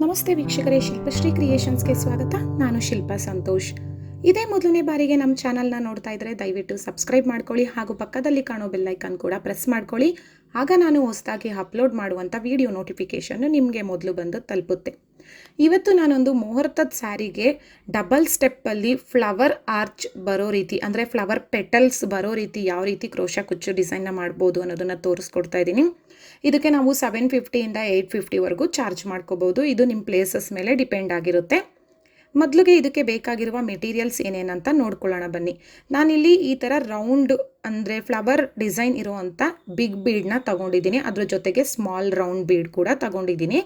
ನಮಸ್ತೆ ವೀಕ್ಷಕರೇ, ಶಿಲ್ಪಶ್ರೀ ಕ್ರಿಯೇಷನ್ಸ್ಗೆ ಸ್ವಾಗತ. ನಾನು ಶಿಲ್ಪಾ ಸಂತೋಷ್. ಇದೇ ಮೊದಲನೇ ಬಾರಿಗೆ ನಮ್ಮ ಚಾನಲ್ನ ನೋಡ್ತಾ ಇದ್ದರೆ ದಯವಿಟ್ಟು ಸಬ್ಸ್ಕ್ರೈಬ್ ಮಾಡ್ಕೊಳ್ಳಿ ಹಾಗೂ ಪಕ್ಕದಲ್ಲಿ ಕಾಣೋ ಬೆಲ್ ಐಕಾನ್ ಕೂಡ ಪ್ರೆಸ್ ಮಾಡ್ಕೊಳ್ಳಿ. ಆಗ ನಾನು ಹೊಸದಾಗಿ ಅಪ್ಲೋಡ್ ಮಾಡುವಂಥ ವಿಡಿಯೋ ನೋಟಿಫಿಕೇಷನ್ನು ನಿಮಗೆ ಮೊದಲು ಬಂದು ತಲುಪುತ್ತೆ. ಇವತ್ತು ನಾನೊಂದು ಮುಹೂರ್ತದ ಸ್ಯಾರಿಗೆ ಡಬಲ್ ಸ್ಟೆಪ್ಪಲ್ಲಿ ಫ್ಲವರ್ ಆರ್ಚ್ ಬರೋ ರೀತಿ, ಅಂದರೆ ಫ್ಲವರ್ ಪೆಟಲ್ಸ್ ಬರೋ ರೀತಿ ಯಾವ ರೀತಿ ಕ್ರೋಶಾ ಕುಚ್ಚು ಡಿಸೈನ್ನ ಮಾಡ್ಬೋದು ಅನ್ನೋದನ್ನು ತೋರಿಸ್ಕೊಡ್ತಾ ಇದ್ದೀನಿ. ಇದಕ್ಕೆ ನಾವು 750ಇಂದ 850ವರೆಗೂ ಚಾರ್ಜ್ ಮಾಡ್ಕೋಬೋದು. ಇದು ನಿಮ್ಮ ಪ್ಲೇಸಸ್ ಮೇಲೆ ಡಿಪೆಂಡ್ ಆಗಿರುತ್ತೆ. ಮೊದಲಿಗೆ ಇದಕ್ಕೆ ಬೇಕಾಗಿರುವ ಮೆಟೀರಿಯಲ್ಸ್ ಏನೇನಂತ ನೋಡ್ಕೊಳ್ಳೋಣ ಬನ್ನಿ. ನಾನಿಲ್ಲಿ ಈ ಥರ ರೌಂಡ್ ಅಂದರೆ ಫ್ಲವರ್ ಡಿಸೈನ್ ಇರುವಂಥ ಬಿಗ್ ಬೀಡನ್ನ ತೊಗೊಂಡಿದ್ದೀನಿ. ಅದ್ರ ಜೊತೆಗೆ ಸ್ಮಾಲ್ ರೌಂಡ್ ಬೀಡ್ ಕೂಡ ತೊಗೊಂಡಿದ್ದೀನಿ.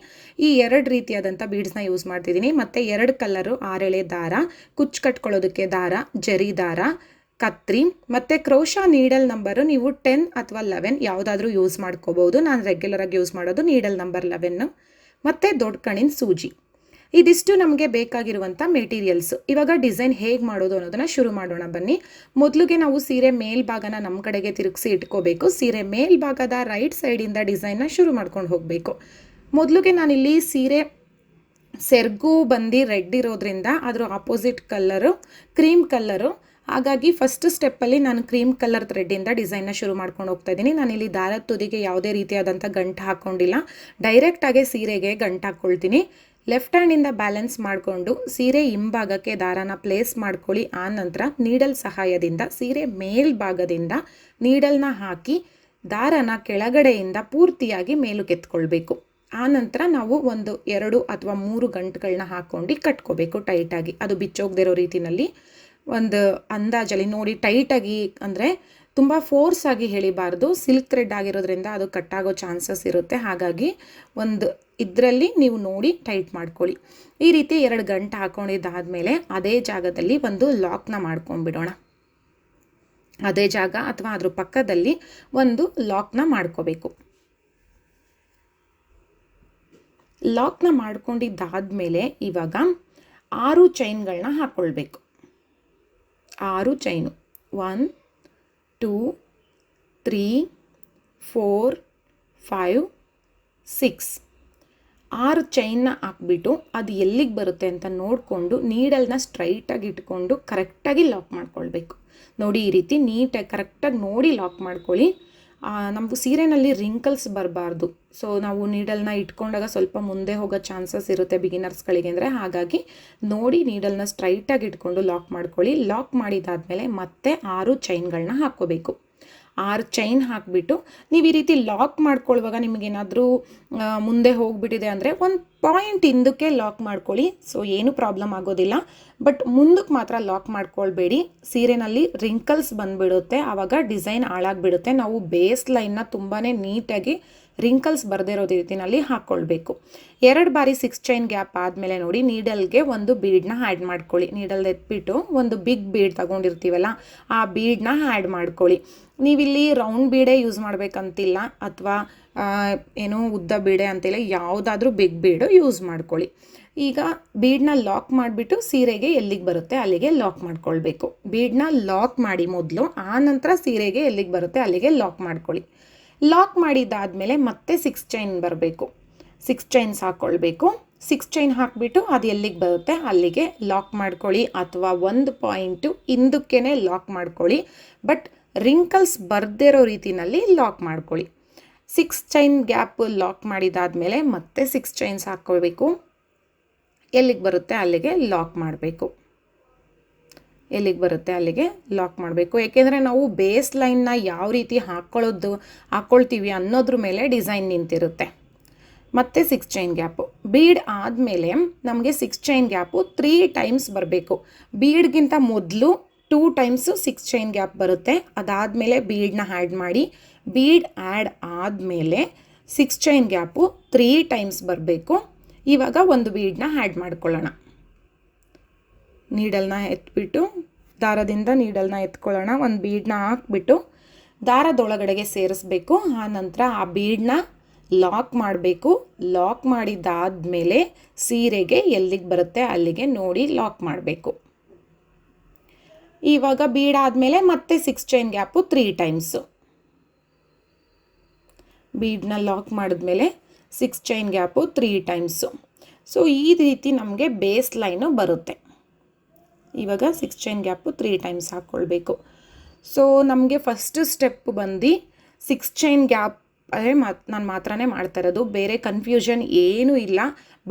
ಈ ಎರಡು ರೀತಿಯಾದಂಥ ಬೀಡ್ಸ್ನ ಯೂಸ್ ಮಾಡ್ತಿದ್ದೀನಿ. ಮತ್ತು 2 ಕಲರು 6 ಎಳೆ ದಾರ, ಕುಚ್ಚು ಕಟ್ಕೊಳ್ಳೋದಕ್ಕೆ ದಾರ, ಜರಿ ದಾರ, ಕತ್ರಿ ಮತ್ತು ಕ್ರೋಶಾ ನೀಡಲ್ ನಂಬರು ನೀವು 10 ಅಥವಾ 11 ಯಾವುದಾದ್ರೂ ಯೂಸ್ ಮಾಡ್ಕೋಬೋದು. ನಾನು ರೆಗ್ಯುಲರಾಗಿ ಯೂಸ್ ಮಾಡೋದು ನೀಡಲ್ ನಂಬರ್ 11 ಮತ್ತು ದೊಡ್ಡ ಕಣ್ಣಿನ ಸೂಜಿ. ಇದಿಷ್ಟು ನಮಗೆ ಬೇಕಾಗಿರುವಂಥ ಮೆಟೀರಿಯಲ್ಸು. ಇವಾಗ ಡಿಸೈನ್ ಹೇಗೆ ಮಾಡೋದು ಅನ್ನೋದನ್ನು ಶುರು ಮಾಡೋಣ ಬನ್ನಿ. ಮೊದಲಿಗೆ ನಾವು ಸೀರೆ ಮೇಲ್ಭಾಗನ ನಮ್ಮ ಕಡೆಗೆ ತಿರುಗಿಸಿ ಇಟ್ಕೋಬೇಕು. ಸೀರೆ ಮೇಲ್ಭಾಗದ ರೈಟ್ ಸೈಡಿಂದ ಡಿಸೈನ್ನ ಶುರು ಮಾಡ್ಕೊಂಡು ಹೋಗಬೇಕು. ಮೊದಲಿಗೆ ನಾನಿಲ್ಲಿ ಸೀರೆ ಸೆರ್ಗು ಬಂದು ರೆಡ್ ಇರೋದ್ರಿಂದ ಅದರ ಆಪೋಸಿಟ್ ಕಲ್ಲರು ಕ್ರೀಮ್ ಕಲ್ಲರು. ಹಾಗಾಗಿ ಫಸ್ಟ್ ಸ್ಟೆಪ್ಪಲ್ಲಿ ನಾನು ಕ್ರೀಮ್ ಕಲರ್ ಥ್ರೆಡ್ಡಿಂದ ಡಿಸೈನ್ನ ಶುರು ಮಾಡ್ಕೊಂಡು ಹೋಗ್ತಾ ಇದ್ದೀನಿ. ನಾನಿಲ್ಲಿ ದಾರದ ತುದಿಗೆ ಯಾವುದೇ ರೀತಿಯಾದಂಥ ಗಂಟು ಹಾಕ್ಕೊಂಡಿಲ್ಲ, ಡೈರೆಕ್ಟಾಗಿ ಸೀರೆಗೆ ಗಂಟು ಹಾಕ್ಕೊಳ್ತೀನಿ. ಲೆಫ್ಟ್ ಹ್ಯಾಂಡಿಂದ ಬ್ಯಾಲೆನ್ಸ್ ಮಾಡಿಕೊಂಡು ಸೀರೆ ಹಿಂಭಾಗಕ್ಕೆ ದಾರಾನ ಪ್ಲೇಸ್ ಮಾಡ್ಕೊಳ್ಳಿ. ಆ ನಂತರ ನೀಡಲ್ ಸಹಾಯದಿಂದ ಸೀರೆ ಮೇಲ್ಭಾಗದಿಂದ ನೀಡಲ್ನ ಹಾಕಿ ದಾರಾನ ಕೆಳಗಡೆಯಿಂದ ಪೂರ್ತಿಯಾಗಿ ಮೇಲಕ್ಕೆತ್ಕೊಳ್ಬೇಕು. ಆ ನಂತರ ನಾವು 1, 2 ಅಥವಾ 3 ಗಂಟುಗಳನ್ನ ಹಾಕ್ಕೊಂಡು ಕಟ್ಕೋಬೇಕು ಟೈಟಾಗಿ. ಅದು ಬಿಚ್ಚೋಗದಿರೋ ರೀತಿಯಲ್ಲಿ ಒಂದು ಅಂದಾಜಲ್ಲಿ ನೋಡಿ ಟೈಟಾಗಿ, ಅಂದರೆ ತುಂಬ ಫೋರ್ಸ್ ಆಗಿ ಎಳಿಬಾರ್ದು. ಸಿಲ್ಕ್ ಥ್ರೆಡ್ ಆಗಿರೋದ್ರಿಂದ ಅದು ಕಟ್ಟಾಗೋ ಚಾನ್ಸಸ್ ಇರುತ್ತೆ. ಹಾಗಾಗಿ ಒಂದು ಇದರಲ್ಲಿ ನೀವು ನೋಡಿ ಟೈಟ್ ಮಾಡ್ಕೊಳ್ಳಿ. ಈ ರೀತಿ 2 ಗಂಟು ಹಾಕ್ಕೊಂಡಿದ್ದಾದಮೇಲೆ ಅದೇ ಜಾಗದಲ್ಲಿ ಒಂದು ಲಾಕ್ನ ಮಾಡ್ಕೊಂಡ್ಬಿಡೋಣ. ಅದೇ ಜಾಗ ಅಥವಾ ಅದ್ರ ಪಕ್ಕದಲ್ಲಿ ಒಂದು ಲಾಕ್ನ ಮಾಡ್ಕೋಬೇಕು. ಲಾಕ್ನ ಮಾಡ್ಕೊಂಡಿದ್ದಾದಮೇಲೆ ಇವಾಗ 6 ಚೈನ್ಗಳನ್ನ ಹಾಕ್ಕೊಳ್ಬೇಕು. 6 ಚೈನು 1 2 3 4 5 6 6 ಚೈನ್ನ ಹಾಕ್ಬಿಟ್ಟು ಅದು ಎಲ್ಲಿಗೆ ಬರುತ್ತೆ ಅಂತ ನೋಡಿಕೊಂಡು ನೀಡಲ್ನ ಸ್ಟ್ರೈಟಾಗಿ ಇಟ್ಕೊಂಡು ಕರೆಕ್ಟಾಗಿ ಲಾಕ್ ಮಾಡ್ಕೊಳ್ಬೇಕು. ನೋಡಿ ಈ ರೀತಿ ನೀಟಾಗಿ ಕರೆಕ್ಟಾಗಿ ನೋಡಿ ಲಾಕ್ ಮಾಡ್ಕೊಳ್ಳಿ. ನಮಗೂ ಸೀರೆನಲ್ಲಿ ರಿಂಕಲ್ಸ್ ಬರಬಾರ್ದು. ಸೊ ನಾವು ನೀಡಲ್ನ ಇಟ್ಕೊಂಡಾಗ ಸ್ವಲ್ಪ ಮುಂದೆ ಹೋಗೋ ಚಾನ್ಸಸ್ ಇರುತ್ತೆ ಬಿಗಿನರ್ಸ್ಗಳಿಗೆ. ಅಂದರೆ ಹಾಗಾಗಿ ನೋಡಿ ನೀಡಲ್ನ ಸ್ಟ್ರೈಟಾಗಿ ಇಟ್ಕೊಂಡು ಲಾಕ್ ಮಾಡ್ಕೊಳ್ಳಿ. ಲಾಕ್ ಮಾಡಿದಾದಮೇಲೆ ಮತ್ತೆ 6 ಚೈನ್ಗಳನ್ನ ಹಾಕ್ಕೋಬೇಕು. 6 ಚೈನ್ ಹಾಕಿಬಿಟ್ಟು ನೀವು ಈ ರೀತಿ ಲಾಕ್ ಮಾಡ್ಕೊಳ್ಳುವಾಗ ನಿಮಗೇನಾದರೂ ಮುಂದೆ ಹೋಗಿಬಿಟ್ಟಿದೆ ಅಂದರೆ ಒಂದು ಪಾಯಿಂಟ್ ಹಿಂದಕ್ಕೆ ಲಾಕ್ ಮಾಡ್ಕೊಳ್ಳಿ. ಸೊ ಏನೂ ಪ್ರಾಬ್ಲಮ್ ಆಗೋದಿಲ್ಲ. ಬಟ್ ಮುಂದಕ್ಕೆ ಮಾತ್ರ ಲಾಕ್ ಮಾಡ್ಕೊಳ್ಬೇಡಿ. ಸೀರೆನಲ್ಲಿ ರಿಂಕಲ್ಸ್ ಬಂದುಬಿಡುತ್ತೆ, ಆವಾಗ ಡಿಸೈನ್ ಹಾಳಾಗಿಬಿಡುತ್ತೆ. ನಾವು ಬೇಸ್ ಲೈನ್ನ ತುಂಬಾ ನೀಟಾಗಿ ರಿಂಕಲ್ಸ್ ಬರದಿರೋ ರೀತಿಯಲ್ಲಿ ಹಾಕ್ಕೊಳ್ಬೇಕು. 2 ಬಾರಿ 6 ಚೈನ್ ಗ್ಯಾಪ್ ಆದಮೇಲೆ ನೋಡಿ ನೀಡಲ್ಗೆ ಒಂದು ಬೀಡನ್ನ ಆ್ಯಡ್ ಮಾಡ್ಕೊಳ್ಳಿ. ನೀಡಲ್ ಎತ್ಬಿಟ್ಟು ಒಂದು ಬಿಗ್ ಬೀಡ್ ತಗೊಂಡಿರ್ತೀವಲ್ಲ ಆ ಬೀಡನ್ನ ಆ್ಯಡ್ ಮಾಡ್ಕೊಳ್ಳಿ. ನೀವಿಲ್ಲಿ ರೌಂಡ್ ಬೀಡೇ ಯೂಸ್ ಮಾಡಬೇಕಂತಿಲ್ಲ ಅಥವಾ ಏನೋ ಉದ್ದ ಬೀಡೆ ಅಂತಿಲ್ಲ, ಯಾವುದಾದ್ರೂ ಬಿಗ್ ಬೀಡು ಯೂಸ್ ಮಾಡ್ಕೊಳ್ಳಿ. ಈಗ ಬೀಡನ್ನ ಲಾಕ್ ಮಾಡಿಬಿಟ್ಟು ಸೀರೆಗೆ ಎಲ್ಲಿಗೆ ಬರುತ್ತೆ ಅಲ್ಲಿಗೆ ಲಾಕ್ ಮಾಡ್ಕೊಳ್ಬೇಕು. ಬೀಡನ್ನ ಲಾಕ್ ಮಾಡಿ ಮೊದಲು, ಆ ನಂತರ ಸೀರೆಗೆ ಎಲ್ಲಿಗೆ ಬರುತ್ತೆ ಅಲ್ಲಿಗೆ ಲಾಕ್ ಮಾಡ್ಕೊಳ್ಳಿ. ಲಾಕ್ ಮಾಡಿದ್ದಾದಮೇಲೆ ಮತ್ತೆ 6 ಚೈನ್ ಬರಬೇಕು. 6 ಚೈನ್ಸ್ ಹಾಕ್ಕೊಳ್ಬೇಕು. 6 ಚೈನ್ ಹಾಕಿಬಿಟ್ಟು ಅದು ಎಲ್ಲಿಗೆ ಬರುತ್ತೆ ಅಲ್ಲಿಗೆ ಲಾಕ್ ಮಾಡ್ಕೊಳ್ಳಿ, ಅಥವಾ ಒಂದು ಪಾಯಿಂಟು ಹಿಂದಕ್ಕೇ ಲಾಕ್ ಮಾಡ್ಕೊಳ್ಳಿ. ಬಟ್ ರಿಂಕಲ್ಸ್ ಬರ್ದಿರೋ ರೀತಿಯಲ್ಲಿ ಲಾಕ್ ಮಾಡ್ಕೊಳ್ಳಿ. 6 ಚೈನ್ ಗ್ಯಾಪ್ ಲಾಕ್ ಮಾಡಿದಾದಮೇಲೆ ಮತ್ತೆ 6 ಚೈನ್ಸ್ ಹಾಕ್ಕೊಳ್ಬೇಕು. ಎಲ್ಲಿಗೆ ಬರುತ್ತೆ ಅಲ್ಲಿಗೆ ಲಾಕ್ ಮಾಡಬೇಕು. ಎಲ್ಲಿಗೆ ಬರುತ್ತೆ ಅಲ್ಲಿಗೆ ಲಾಕ್ ಮಾಡಬೇಕು. ಏಕೆಂದರೆ ನಾವು ಬೇಸ್ ಲೈನ್ನ ಯಾವ ರೀತಿ ಹಾಕ್ಕೊಳ್ತೀವಿ ಅನ್ನೋದ್ರ ಮೇಲೆ ಡಿಸೈನ್ ನಿಂತಿರುತ್ತೆ. ಮತ್ತು 6 ಚೈನ್ ಗ್ಯಾಪು ಬೀಡ್ ಆದಮೇಲೆ ನಮಗೆ 6 ಚೈನ್ ಗ್ಯಾಪು 3 ಟೈಮ್ಸ್ ಬರಬೇಕು. ಬೀಡ್ಗಿಂತ ಮೊದಲು 2 ಟೈಮ್ಸು 6 ಚೈನ್ ಗ್ಯಾಪ್ ಬರುತ್ತೆ. ಅದಾದಮೇಲೆ ಬೀಡನ್ನ ಆ್ಯಡ್ ಮಾಡಿ, ಬೀಡ್ ಆ್ಯಡ್ ಆದಮೇಲೆ 6 ಚೈನ್ ಗ್ಯಾಪು 3 ಟೈಮ್ಸ್ ಬರಬೇಕು. ಇವಾಗ ಒಂದು ಬೀಡನ್ನ ಆ್ಯಡ್ ಮಾಡ್ಕೊಳ್ಳೋಣ. ನೀಡಲ್ನ ಎತ್ಬಿಟ್ಟು ದಾರದಿಂದ ನೀಡಲ್ನ ಎತ್ಕೊಳ್ಳೋಣ. ಒಂದು ಬೀಡನ್ನ ಹಾಕ್ಬಿಟ್ಟು ದಾರದೊಳಗಡೆಗೆ ಸೇರಿಸ್ಬೇಕು. ಆ ನಂತರ ಆ ಬೀಡನ್ನ ಲಾಕ್ ಮಾಡಬೇಕು. ಲಾಕ್ ಮಾಡಿದ್ದಾದಮೇಲೆ ಸೀರೆಗೆ ಎಲ್ಲಿಗೆ ಬರುತ್ತೆ ಅಲ್ಲಿಗೆ ನೋಡಿ ಲಾಕ್ ಮಾಡಬೇಕು. ಇವಾಗ ಬೀಡ್ ಆದಮೇಲೆ ಮತ್ತೆ 6 ಚೈನ್ ಗ್ಯಾಪು 3 ಟೈಮ್ಸು. ಬೀಡನ್ನ ಲಾಕ್ ಮಾಡಿದ್ಮೇಲೆ 6 ಚೈನ್ ಗ್ಯಾಪು 3 ಟೈಮ್ಸು. ಸೊ ಈ ರೀತಿ ನಮಗೆ ಬೇಸ್ ಲೈನು ಬರುತ್ತೆ. ಇವಾಗ 6 ಚೈನ್ ಗ್ಯಾಪು 3 ಟೈಮ್ಸ್ ಹಾಕ್ಕೊಳ್ಬೇಕು. ಸೊ ನಮಗೆ ಫಸ್ಟ್ ಸ್ಟೆಪ್ ಬಂದು 6 ಚೈನ್ ಗ್ಯಾಪ್ ಅದೇ ನಾನು ಮಾತ್ರನೇ ಮಾಡ್ತಾ ಇರೋದು, ಬೇರೆ ಕನ್ಫ್ಯೂಷನ್ ಏನೂ ಇಲ್ಲ.